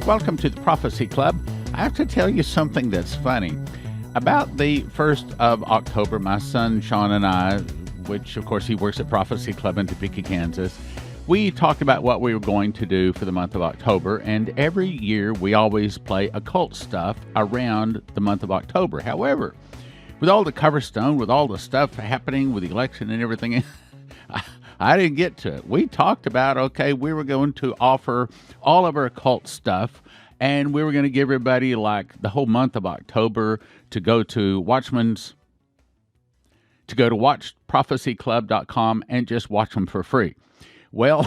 Welcome to the Prophecy Club. I have to tell you something that's funny. About the 1st of October, my son Sean and I, which of course he works at Prophecy Club in Topeka, Kansas, we talked about what we were going to do for the month of October, and every year we always play occult stuff around the month of October. However, with all the cover stone, with all the stuff happening with the election and everything, I didn't get to it. We talked about, okay, we were going to offer all of our occult stuff, and we were going to give everybody like the whole month of October to go to watchprophecyclub.com and just watch them for free. Well,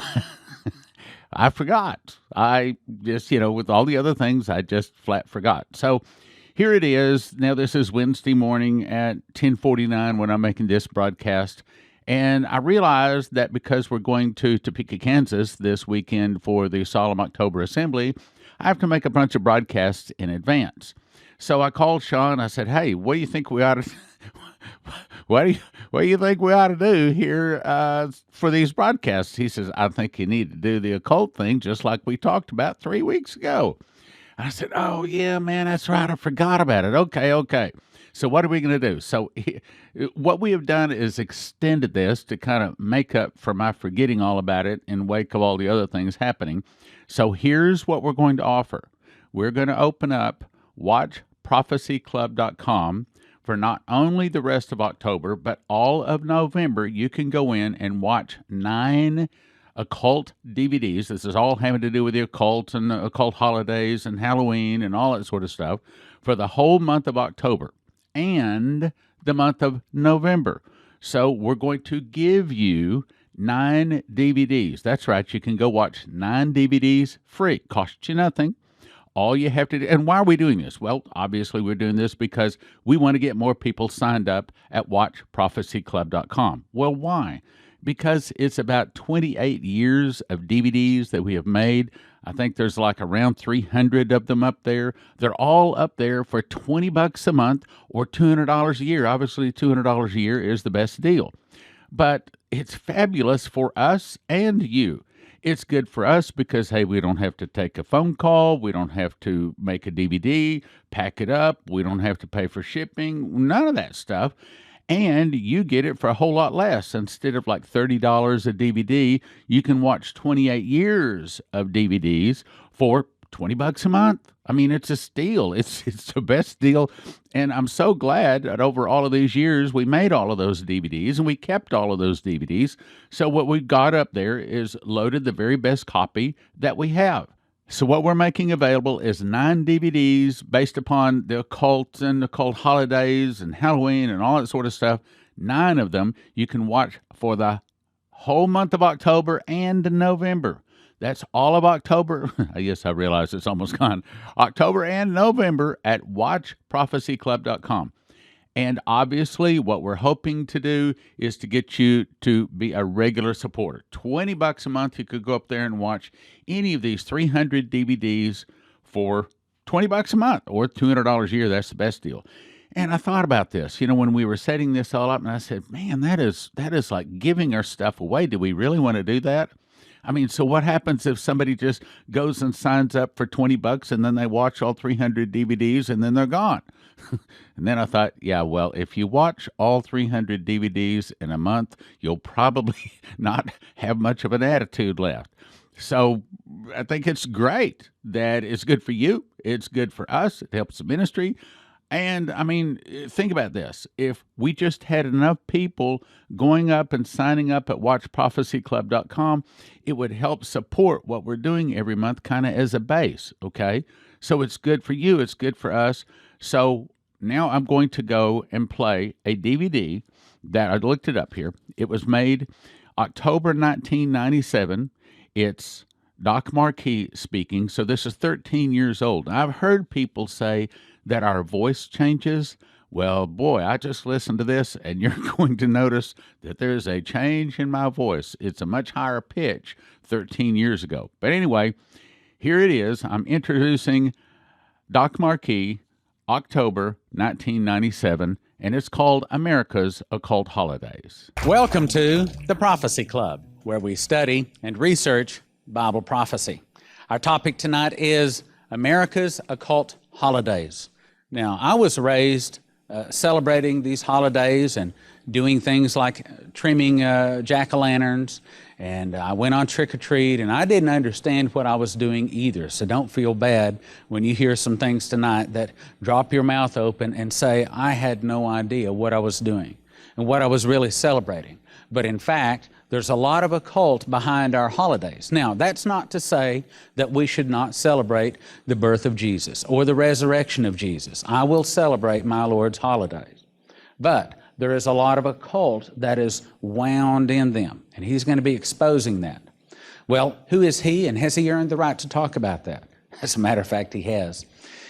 I forgot. I just, with all the other things, I just flat forgot. So here it is. Now, this is Wednesday morning at 10:49 when I'm making this broadcast. And I realized that because we're going to Topeka, Kansas this weekend for the Solemn October Assembly, I have to make a bunch of broadcasts in advance. So I called Sean. I said, "Hey, what do you think we ought to what do you think we ought to do here for these broadcasts?" He says, "I think you need to do the occult thing just like we talked about 3 weeks ago." I said, "Oh, yeah, man, that's right. I forgot about it. Okay. So what are we going to do?" So what we have done is extended this to kind of make up for my forgetting all about it in wake of all the other things happening. So here's what we're going to offer. We're going to open up watchprophecyclub.com for not only the rest of October, but all of November. You can go in and watch 9 occult DVDs. This is all having to do with the occult and the occult holidays and Halloween and all that sort of stuff for the whole month of October and the month of November. So we're going to give you 9 DVDs. That's right. You can go watch 9 DVDs free. Costs you nothing. All you have to do, and why are we doing this? Well, obviously we're doing this because we want to get more people signed up at watchprophecyclub.com. Well, why? Because it's about 28 years of DVDs that we have made. I think there's like around 300 of them up there. They're all up there for $20 a month or $200 a year. Obviously, $200 a year is the best deal. But it's fabulous for us and you. It's good for us because, hey, we don't have to take a phone call. We don't have to make a DVD, pack it up. We don't have to pay for shipping, none of that stuff. And you get it for a whole lot less. Instead of like $30 a DVD, you can watch 28 years of DVDs for $20 a month. I mean, it's a steal. It's the best deal. And I'm so glad that over all of these years, we made all of those DVDs and we kept all of those DVDs. So what we've got up there is loaded the very best copy that we have. So what we're making available is 9 DVDs based upon the occult and occult holidays and Halloween and all that sort of stuff. 9 of them you can watch for the whole month of October and November. That's all of October. I guess I realize it's almost gone. October and November at watchprophecyclub.com. And obviously, what we're hoping to do is to get you to be a regular supporter. $20 a month, you could go up there and watch any of these 300 DVDs for $20 a month or $200 a year. That's the best deal. And I thought about this, when we were setting this all up, and I said, man, that is like giving our stuff away. Do we really want to do that? I mean, so what happens if somebody just goes and signs up for $20 and then they watch all 300 DVDs and then they're gone? And then I thought, yeah, well, if you watch all 300 DVDs in a month, you'll probably not have much of an attitude left. So I think it's great that it's good for you. It's good for us. It helps the ministry. And, I mean, think about this. If we just had enough people going up and signing up at watchprophecyclub.com, it would help support what we're doing every month kind of as a base, okay? So it's good for you. It's good for us. So now I'm going to go and play a DVD that I looked it up here. It was made October 1997. It's Doc Marquis speaking. So this is 13 years old. I've heard people say that our voice changes. Well, boy, I just listened to this, and you're going to notice that there's a change in my voice. It's a much higher pitch 13 years ago. But anyway, here it is. I'm introducing Doc Marquis, October 1997, and it's called America's Occult Holidays. Welcome to the Prophecy Club, where we study and research Bible prophecy. Our topic tonight is America's Occult Holidays. Now, I was raised celebrating these holidays and doing things like trimming jack-o'-lanterns, and I went on trick-or-treat, and I didn't understand what I was doing either, so don't feel bad when you hear some things tonight that drop your mouth open and say, I had no idea what I was doing and what I was really celebrating. But in fact, there's a lot of occult behind our holidays. Now, that's not to say that we should not celebrate the birth of Jesus or the resurrection of Jesus. I will celebrate my Lord's holidays. But there is a lot of occult that is wound in them, and he's going to be exposing that. Well, who is he, and has he earned the right to talk about that? As a matter of fact, he has.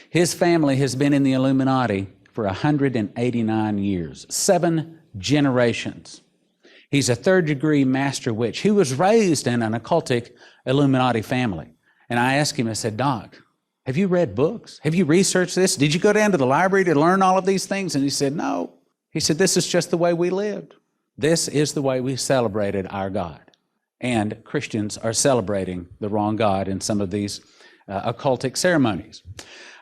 His family has been in the Illuminati for 189 years, 7 generations. He's a third-degree master witch. He was raised in an occultic Illuminati family. And I asked him, I said, Doc, have you read books? Have you researched this? Did you go down to the library to learn all of these things? And he said, no. He said, this is just the way we lived. This is the way we celebrated our God. And Christians are celebrating the wrong God in some of these occultic ceremonies.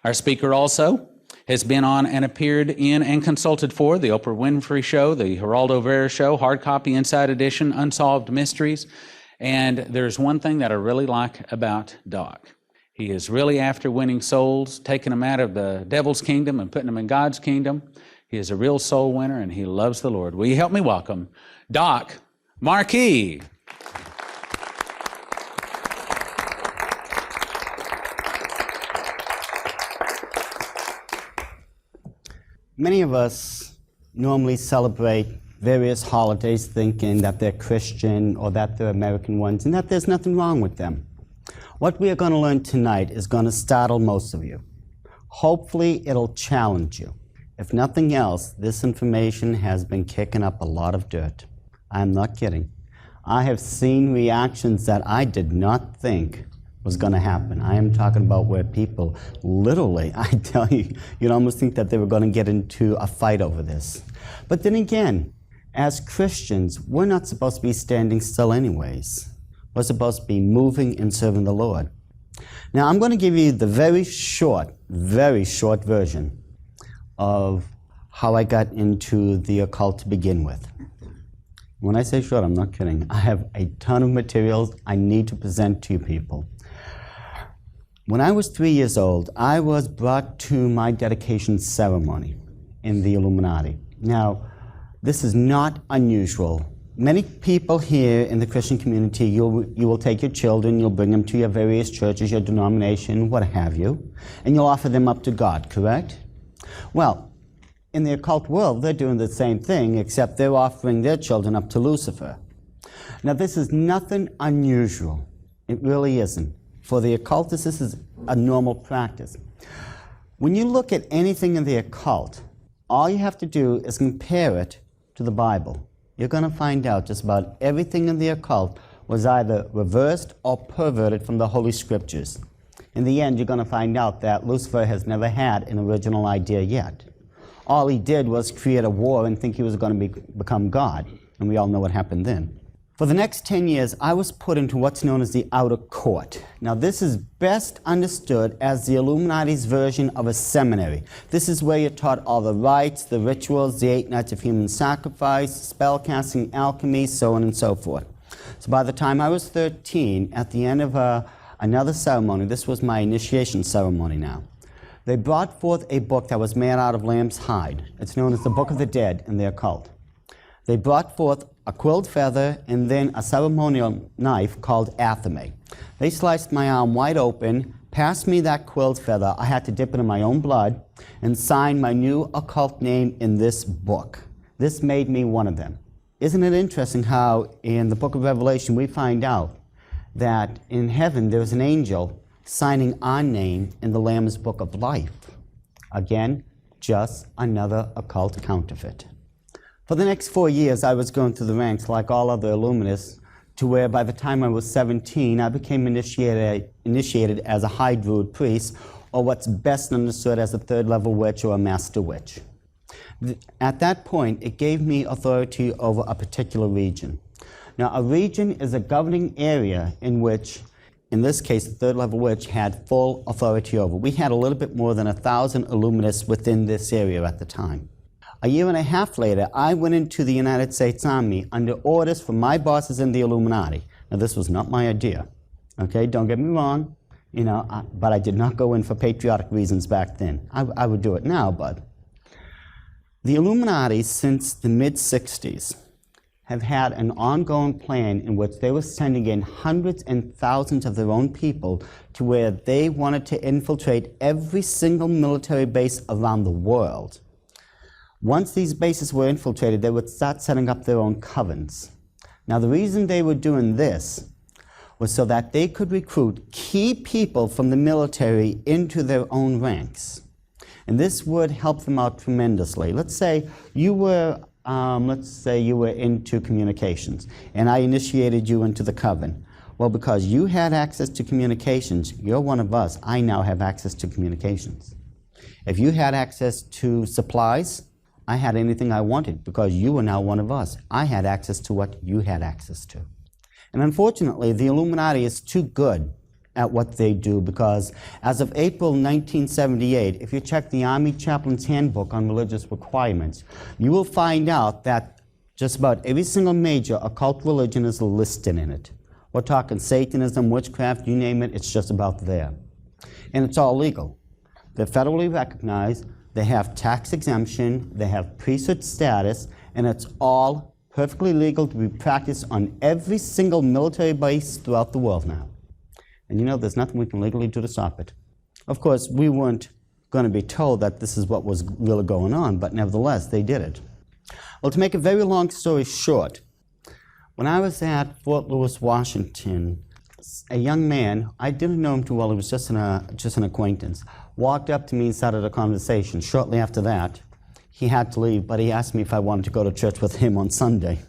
Our speaker also has been on and appeared in and consulted for the Oprah Winfrey Show, the Geraldo Vera Show, Hard Copy Inside Edition, Unsolved Mysteries. And there's one thing that I really like about Doc. He is really after winning souls, taking them out of the devil's kingdom and putting them in God's kingdom. He is a real soul winner, and he loves the Lord. Will you help me welcome Doc Marquis? Many of us normally celebrate various holidays thinking that they're Christian or that they're American ones and that there's nothing wrong with them. What we are going to learn tonight is going to startle most of you. Hopefully, it'll challenge you. If nothing else, this information has been kicking up a lot of dirt. I'm not kidding. I have seen reactions that I did not think was going to happen. I am talking about where people literally, I tell you, you'd almost think that they were going to get into a fight over this. But then again, as Christians, we're not supposed to be standing still anyways. We're supposed to be moving and serving the Lord. Now, I'm going to give you the very short version of how I got into the occult to begin with. When I say short, I'm not kidding. I have a ton of materials I need to present to you people. When I was 3 years old, I was brought to my dedication ceremony in the Illuminati. Now, this is not unusual. Many people here in the Christian community, you will take your children, you'll bring them to your various churches, your denomination, what have you, and you'll offer them up to God, correct? Well, in the occult world, they're doing the same thing, except they're offering their children up to Lucifer. Now, this is nothing unusual. It really isn't. For the occultists, this is a normal practice. When you look at anything in the occult, all you have to do is compare it to the Bible. You're going to find out just about everything in the occult was either reversed or perverted from the Holy Scriptures. In the end, you're going to find out that Lucifer has never had an original idea yet. All he did was create a war and think he was going to become God, and we all know what happened then. For the next 10 years, I was put into what's known as the outer court. Now, this is best understood as the Illuminati's version of a seminary. This is where you're taught all the rites, the rituals, the 8 nights of human sacrifice, spellcasting, alchemy, so on and so forth. So by the time I was 13, at the end of another ceremony, this was my initiation ceremony now, they brought forth a book that was made out of lamb's hide. It's known as the Book of the Dead in the occult. They brought forth a quilled feather and then a ceremonial knife called athame. They sliced my arm wide open, passed me that quilled feather. I had to dip it in my own blood and sign my new occult name in this book. This made me one of them. Isn't it interesting how in the book of Revelation we find out that in heaven there's an angel signing our name in the Lamb's Book of Life? Again, just another occult counterfeit. For the next 4 years, I was going through the ranks like all other Illuminists, to where by the time I was 17, I became initiated as a high druid priest, or what's best understood as a third-level witch or a master witch. At that point, it gave me authority over a particular region. Now, a region is a governing area in which in this case, the third level witch, had full authority over. We had a little bit more than 1,000 Illuminists within this area at the time. A year and a half later, I went into the United States Army under orders from my bosses in the Illuminati. Now, this was not my idea, okay? Don't get me wrong, but I did not go in for patriotic reasons back then. I would do it now, but the Illuminati, since the mid-'60s, have had an ongoing plan in which they were sending in hundreds and thousands of their own people to where they wanted to infiltrate every single military base around the world. Once these bases were infiltrated, they would start setting up their own covens. Now, the reason they were doing this was so that they could recruit key people from the military into their own ranks. And this would help them out tremendously. Let's say you were into communications, and I initiated you into the coven. Well, because you had access to communications, you're one of us. I now have access to communications. If you had access to supplies, I had anything I wanted because you were now one of us. I had access to what you had access to. And unfortunately, the Illuminati is too good at what they do because as of April 1978, if you check the Army Chaplain's Handbook on Religious Requirements, you will find out that just about every single major occult religion is listed in it. We're talking Satanism, witchcraft, you name it, it's just about there. And it's all legal. They're federally recognized, they have tax exemption, they have priesthood status, and it's all perfectly legal to be practiced on every single military base throughout the world now. And there's nothing we can legally do to stop it. Of course, we weren't going to be told that this is what was really going on, but nevertheless, they did it. Well, to make a very long story short, when I was at Fort Lewis, Washington, a young man, I didn't know him too well, he was just an acquaintance, walked up to me and started a conversation. Shortly after that, he had to leave, but he asked me if I wanted to go to church with him on Sunday.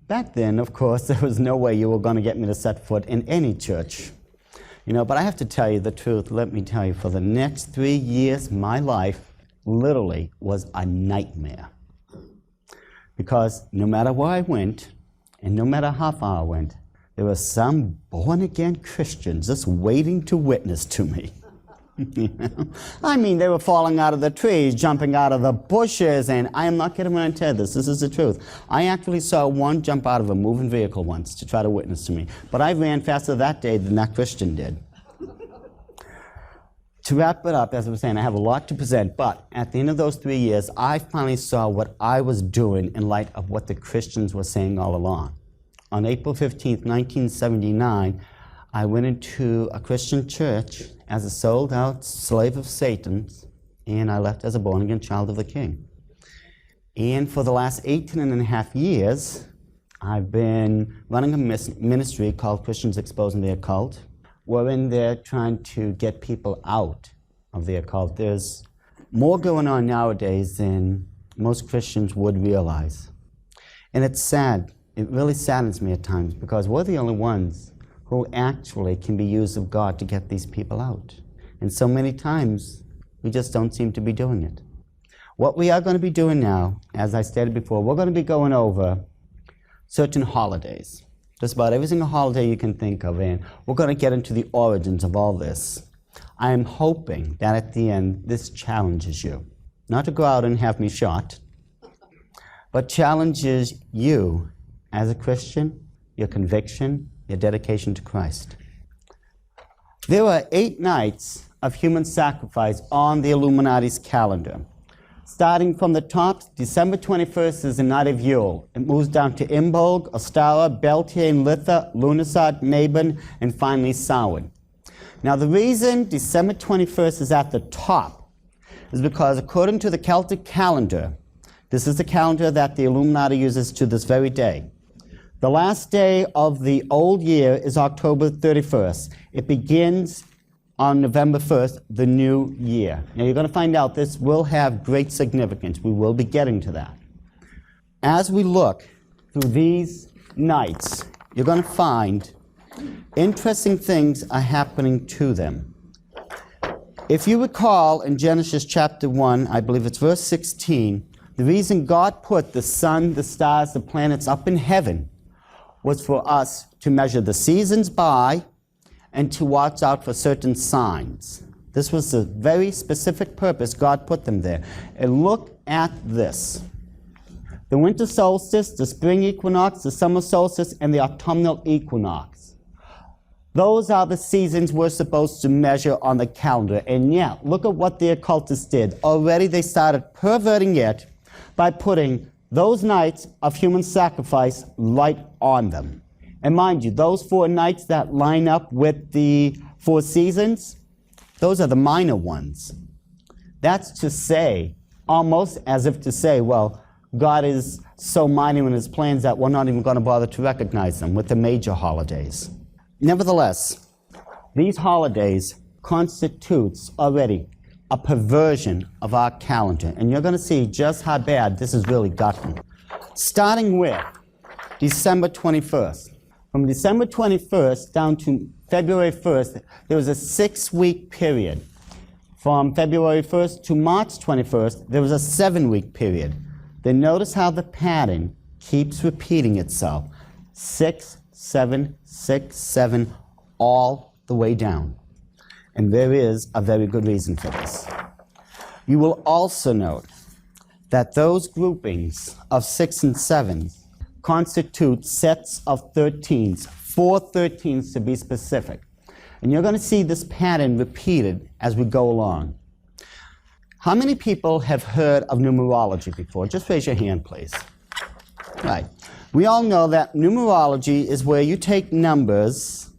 Back then, of course, there was no way you were going to get me to set foot in any church. But I have to tell you the truth. Let me tell you, for the next 3 years, my life literally was a nightmare. Because no matter where I went, and no matter how far I went, there were some born-again Christians just waiting to witness to me. I mean, they were falling out of the trees, jumping out of the bushes, and I am not kidding when I tell you this. This is the truth. I actually saw one jump out of a moving vehicle once to try to witness to me, but I ran faster that day than that Christian did. To wrap it up, as I was saying, I have a lot to present, but at the end of those 3 years, I finally saw what I was doing in light of what the Christians were saying all along. On April 15th, 1979, I went into a Christian church as a sold-out slave of Satan's, and I left as a born-again child of the King. And for the last 18 and a half years, I've been running a ministry called Christians Exposing the Occult, wherein they're trying to get people out of the occult. There's more going on nowadays than most Christians would realize. And it's sad. It really saddens me at times because we're the only ones who actually can be used of God to get these people out. And so many times, we just don't seem to be doing it. What we are going to be doing now, as I stated before, we're going to be going over certain holidays. Just about every single holiday you can think of, and we're going to get into the origins of all this. I am hoping that at the end, this challenges you. Not to go out and have me shot, but challenges you as a Christian, your conviction, your dedication to Christ. There were 8 nights of human sacrifice on the Illuminati's calendar. Starting from the top, December 21st is the night of Yule. It moves down to Imbolg, Ostara, Beltane, Litha, Lughnasadh, Mabon, and finally Samhain. Now the reason December 21st is at the top is because according to the Celtic calendar, this is the calendar that the Illuminati uses to this very day. The last day of the old year is October 31st. It begins on November 1st, the new year. Now you're going to find out this will have great significance. We will be getting to that. As we look through these nights, you're going to find interesting things are happening to them. If you recall in Genesis chapter 1, I believe it's verse 16, the reason God put the sun, the stars, the planets up in heaven was for us to measure the seasons by and to watch out for certain signs. This was the very specific purpose God put them there. And look at this. The winter solstice, the spring equinox, the summer solstice, and the autumnal equinox. Those are the seasons we're supposed to measure on the calendar. And yeah, look at what the occultists did. Already they started perverting it by putting those nights of human sacrifice right on them. And mind you, those 4 nights that line up with the 4 seasons, those are the minor ones. That's to say, almost as if to say, well, God is so minor in his plans that we're not even going to bother to recognize them with the major holidays. Nevertheless, these holidays constitutes already a perversion of our calendar. And you're going to see just how bad this has really gotten. Starting with December 21st. From December 21st down to February 1st, there was a 6-week period. From February 1st to March 21st, there was a 7-week period. Then notice how the pattern keeps repeating itself. 6, 7, 6, 7, all the way down. And there is a very good reason for this. You will also note that those groupings of 6 and 7 constitute sets of 13s, 4 13s to be specific. And you're going to see this pattern repeated as we go along. How many people have heard of numerology before? Just raise your hand, please. Right. We all know that numerology is where you take numbers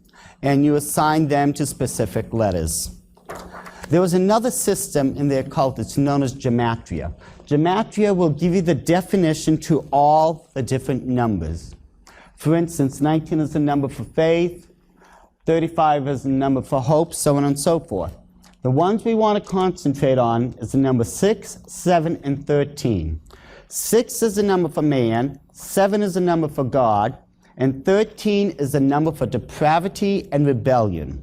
and you assign them to specific letters. There was another system in the occult that's known as Gematria. Gematria will give you the definition to all the different numbers. For instance, 19 is the number for faith, 35 is the number for hope, so on and so forth. The ones we want to concentrate on is the number 6, 7, and 13. 6 is the number for man, 7 is the number for God, and 13 is the number for depravity and rebellion.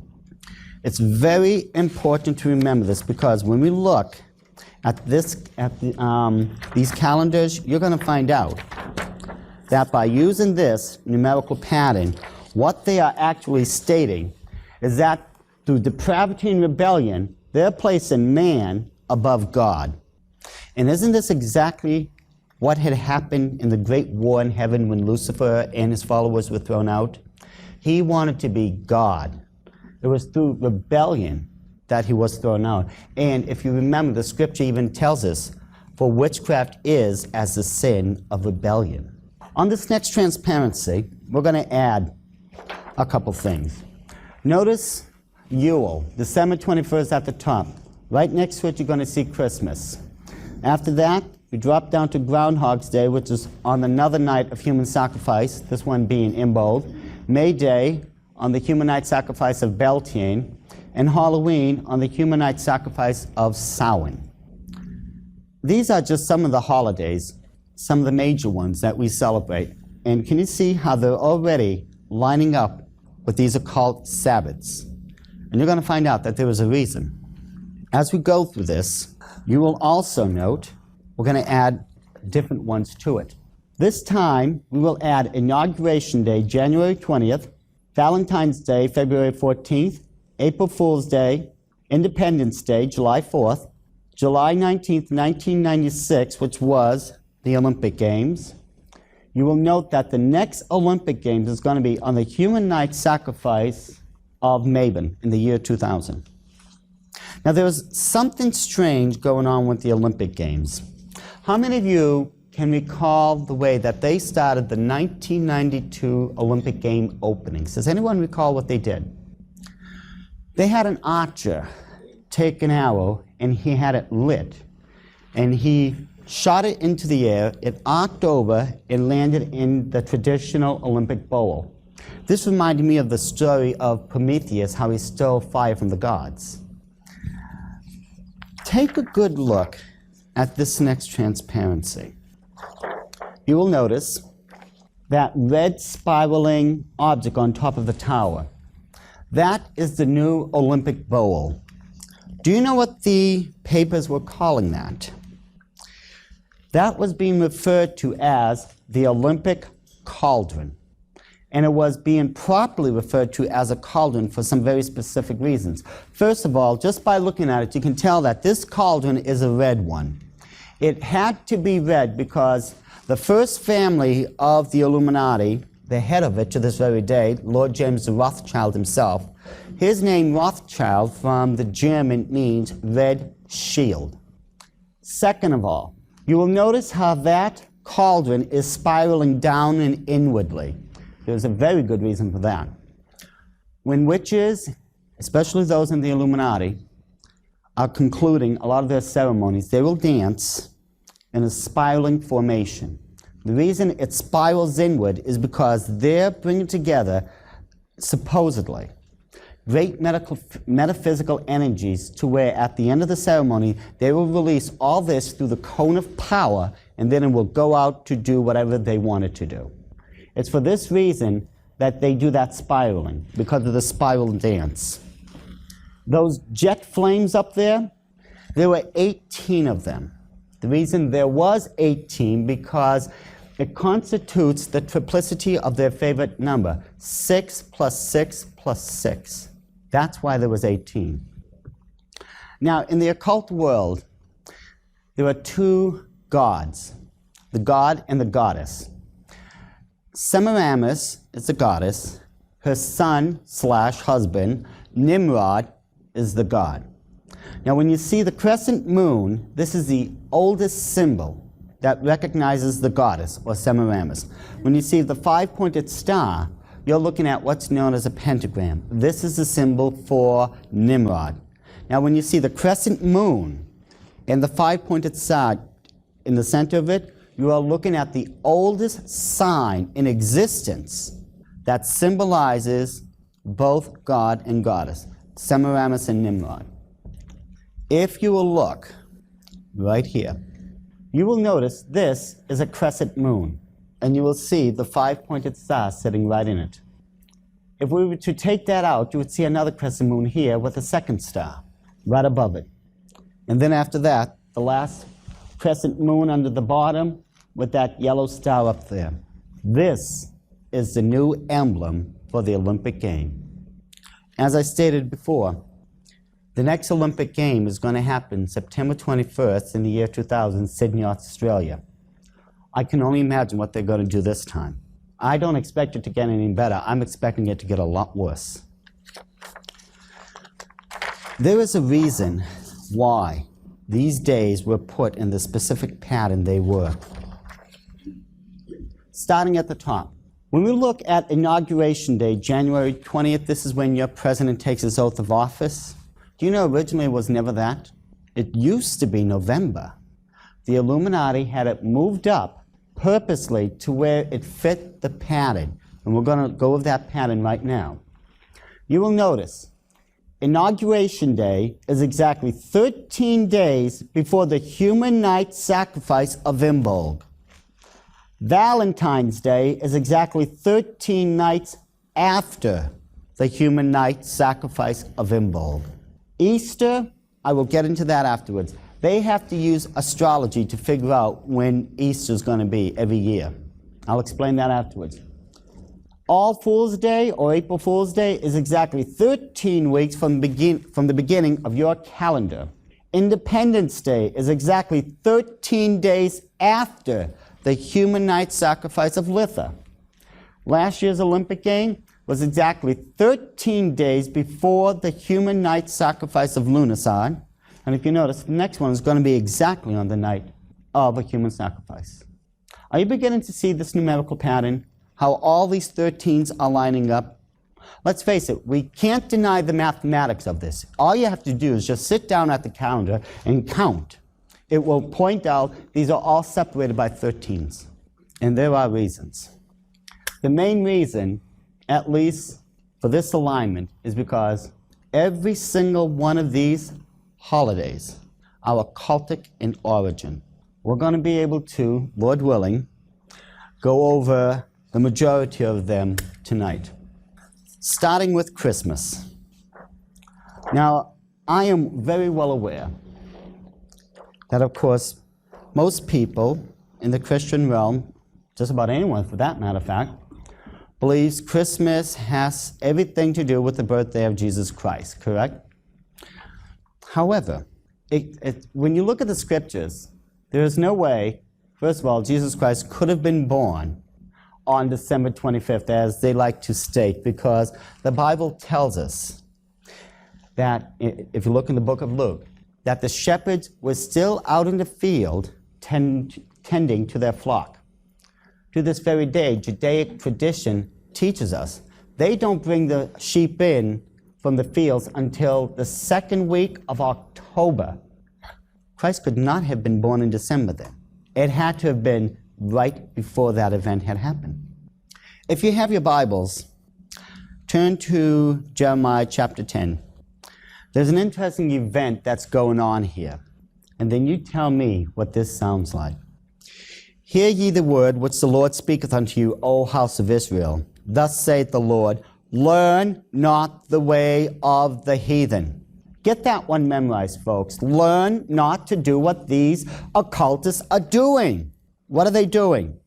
It's very important to remember this because when we look at these calendars, you're going to find out that by using this numerical pattern, what they are actually stating is that through depravity and rebellion, they're placing man above God. And isn't this exactly what had happened in the great war in heaven when Lucifer and his followers were thrown out? He wanted to be God. It was through rebellion that he was thrown out. And if you remember, the scripture even tells us, for witchcraft is as the sin of rebellion. On this next transparency, we're going to add a couple things. Notice Yule, December 21st at the top. Right next to it, you're going to see Christmas. After that, we drop down to Groundhog's Day, which is on another night of human sacrifice, this one being in bold. May Day, on the human night sacrifice of Beltane, and Halloween on the human night sacrifice of Samhain. These are just some of the holidays, some of the major ones that we celebrate. And can you see how they're already lining up with these occult Sabbaths? And you're going to find out that there is a reason. As we go through this, you will also note we're going to add different ones to it. This time, we will add Inauguration Day, January 20th, Valentine's Day, February 14th, April Fool's Day, Independence Day, July 4th, July 19th, 1996, which was the Olympic Games. You will note that the next Olympic Games is going to be on the human night sacrifice of Mabon in the year 2000. Now, there was something strange going on with the Olympic Games. How many of you can recall the way that they started the 1992 Olympic Game openings? Does anyone recall what they did? They had an archer take an arrow and he had it lit. And he shot it into the air, it arced over and landed in the traditional Olympic bowl. This reminded me of the story of Prometheus, how he stole fire from the gods. Take a good look at this next transparency. You will notice that red spiraling object on top of the tower. That is the new Olympic bowl. Do you know what the papers were calling that? That was being referred to as the Olympic cauldron. And it was being properly referred to as a cauldron for some very specific reasons. First of all, just by looking at it, you can tell that this cauldron is a red one. It had to be red because the first family of the Illuminati, the head of it to this very day, Lord James Rothschild himself, his name Rothschild from the German means red shield. Second of all, you will notice how that cauldron is spiraling down and inwardly. There's a very good reason for that. When witches, especially those in the Illuminati, are concluding a lot of their ceremonies, they will dance in a spiraling formation. The reason it spirals inward is because they're bringing together, supposedly, great metaphysical energies to where at the end of the ceremony they will release all this through the cone of power, and then it will go out to do whatever they want it to do. It's for this reason that they do that spiraling, because of the spiral dance. Those jet flames up there were 18 of them. The reason there was 18 because it constitutes the triplicity of their favorite number, 6 plus 6 plus 6. That's why there was 18. Now, in the occult world, there are two gods, the god and the goddess. Semiramis is the goddess. Her son/husband, Nimrod, is the god. Now, when you see the crescent moon, this is the oldest symbol that recognizes the goddess, or Semiramis. When you see the five-pointed star, you're looking at what's known as a pentagram. This is the symbol for Nimrod. Now, when you see the crescent moon and the five-pointed star in the center of it, you are looking at the oldest sign in existence that symbolizes both God and goddess, Semiramis and Nimrod. If you will look right here, you will notice this is a crescent moon, and you will see the five-pointed star sitting right in it. If we were to take that out, you would see another crescent moon here with a second star right above it. And then after that, the last crescent moon under the bottom with that yellow star up there. This is the new emblem for the Olympic game. As I stated before, the next Olympic game is going to happen September 21st in the year 2000, Sydney, Australia. I can only imagine what they're going to do this time. I don't expect it to get any better. I'm expecting it to get a lot worse. There is a reason why these days were put in the specific pattern they were. Starting at the top. When we look at Inauguration Day, January 20th, this is when your president takes his oath of office. Do you know originally it was never that? It used to be November. The Illuminati had it moved up purposely to where it fit the pattern. And we're going to go with that pattern right now. You will notice Inauguration Day is exactly 13 days before the human night sacrifice of Imbolg. Valentine's Day is exactly 13 nights after the human night sacrifice of Imbolg. Easter, I will get into that afterwards. They have to use astrology to figure out when Easter is going to be every year. I'll explain that afterwards. All Fool's Day, or April Fool's Day, is exactly 13 weeks from the beginning of your calendar. Independence Day is exactly 13 days after the human night sacrifice of Litha. Last year's Olympic game was exactly 13 days before the human night sacrifice of Lunarsad. And if you notice, the next one is going to be exactly on the night of a human sacrifice. Are you beginning to see this numerical pattern? How all these 13s are lining up? Let's face it, we can't deny the mathematics of this. All you have to do is just sit down at the calendar and count. It will point out these are all separated by 13s. And there are reasons. The main reason, at least for this alignment, is because every single one of these holidays are occultic in origin. We're going to be able to, Lord willing, go over the majority of them tonight. Starting with Christmas. Now, I am very well aware that, of course, most people in the Christian realm, just about anyone for that matter of fact, believes Christmas has everything to do with the birthday of Jesus Christ, correct? However, when you look at the scriptures, there is no way, first of all, Jesus Christ could have been born on December 25th, as they like to state, because the Bible tells us that, if you look in the book of Luke, that the shepherds were still out in the field tending to their flock. To this very day, Judaic tradition teaches us they don't bring the sheep in from the fields until the second week of October. Christ could not have been born in December then. It had to have been right before that event had happened. If you have your Bibles, turn to Jeremiah chapter 10. There's an interesting event that's going on here, and then you tell me what this sounds like. Hear ye the word which the Lord speaketh unto you, O house of Israel. Thus saith the Lord, learn not the way of the heathen. Get that one memorized, folks. Learn not to do what these occultists are doing. What are they doing?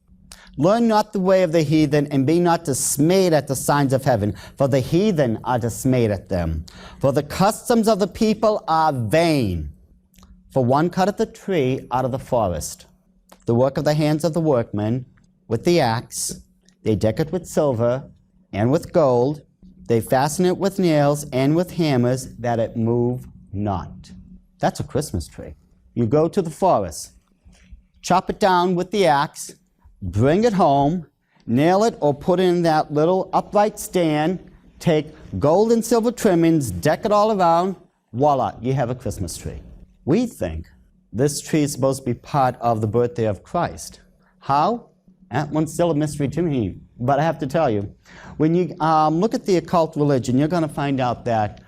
Learn not the way of the heathen, and be not dismayed at the signs of heaven, for the heathen are dismayed at them. For the customs of the people are vain. For one cutteth a tree out of the forest, the work of the hands of the workmen, with the axe. They deck it with silver and with gold. They fasten it with nails and with hammers, that it move not. That's a Christmas tree. You go to the forest, chop it down with the axe, bring it home, nail it or put it in that little upright stand, take gold and silver trimmings, deck it all around, voila, you have a Christmas tree. We think this tree is supposed to be part of the birthday of Christ. How? That one's still a mystery to me. But I have to tell you, when you look at the occult religion, you're going to find out that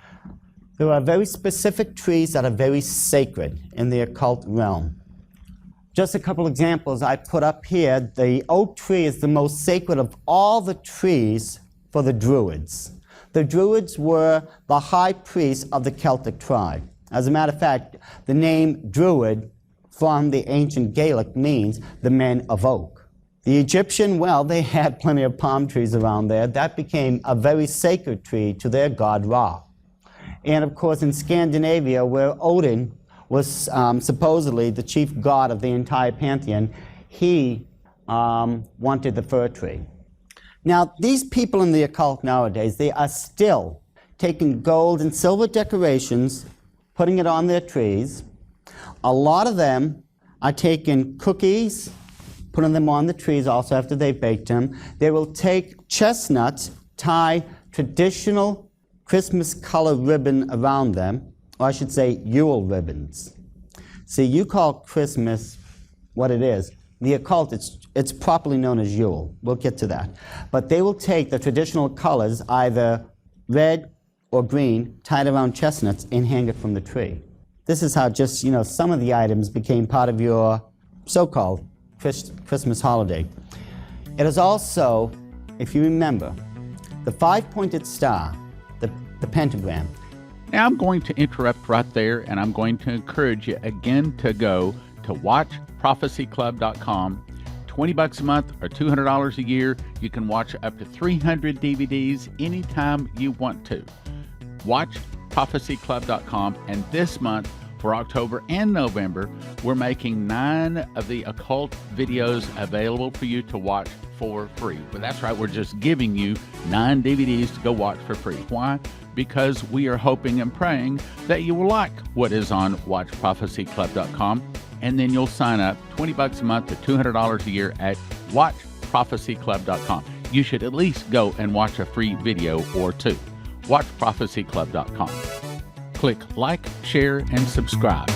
there are very specific trees that are very sacred in the occult realm. Just a couple examples I put up here. The oak tree is the most sacred of all the trees for the Druids. The Druids were the high priests of the Celtic tribe. As a matter of fact, the name Druid from the ancient Gaelic means the men of oak. The Egyptian, well, they had plenty of palm trees around there. That became a very sacred tree to their god Ra. And of course in Scandinavia, where Odin was supposedly the chief god of the entire pantheon, he wanted the fir tree. Now, these people in the occult nowadays, they are still taking gold and silver decorations, putting it on their trees. A lot of them are taking cookies, putting them on the trees also after they've baked them. They will take chestnuts, tie traditional Christmas color ribbon around them, or I should say Yule ribbons. See, you call Christmas what it is. The occult, it's properly known as Yule. We'll get to that. But they will take the traditional colors, either red or green, tied around chestnuts and hang it from the tree. This is how just, some of the items became part of your so-called Christmas holiday. It is also, if you remember, the five-pointed star, the pentagram. Now I'm going to interrupt right there, and I'm going to encourage you again to go to watchprophecyclub.com. $20 a month or $200 a year. You can watch up to 300 DVDs anytime you want to. Watchprophecyclub.com, and this month, for October and November, we're making 9 of the occult videos available for you to watch for free. But that's right, we're just giving you 9 DVDs to go watch for free. Why? Because we are hoping and praying that you will like what is on watchprophecyclub.com, and then you'll sign up $20 a month or $200 a year at watchprophecyclub.com. You should at least go and watch a free video or two. Watchprophecyclub.com. Click like, share, and subscribe.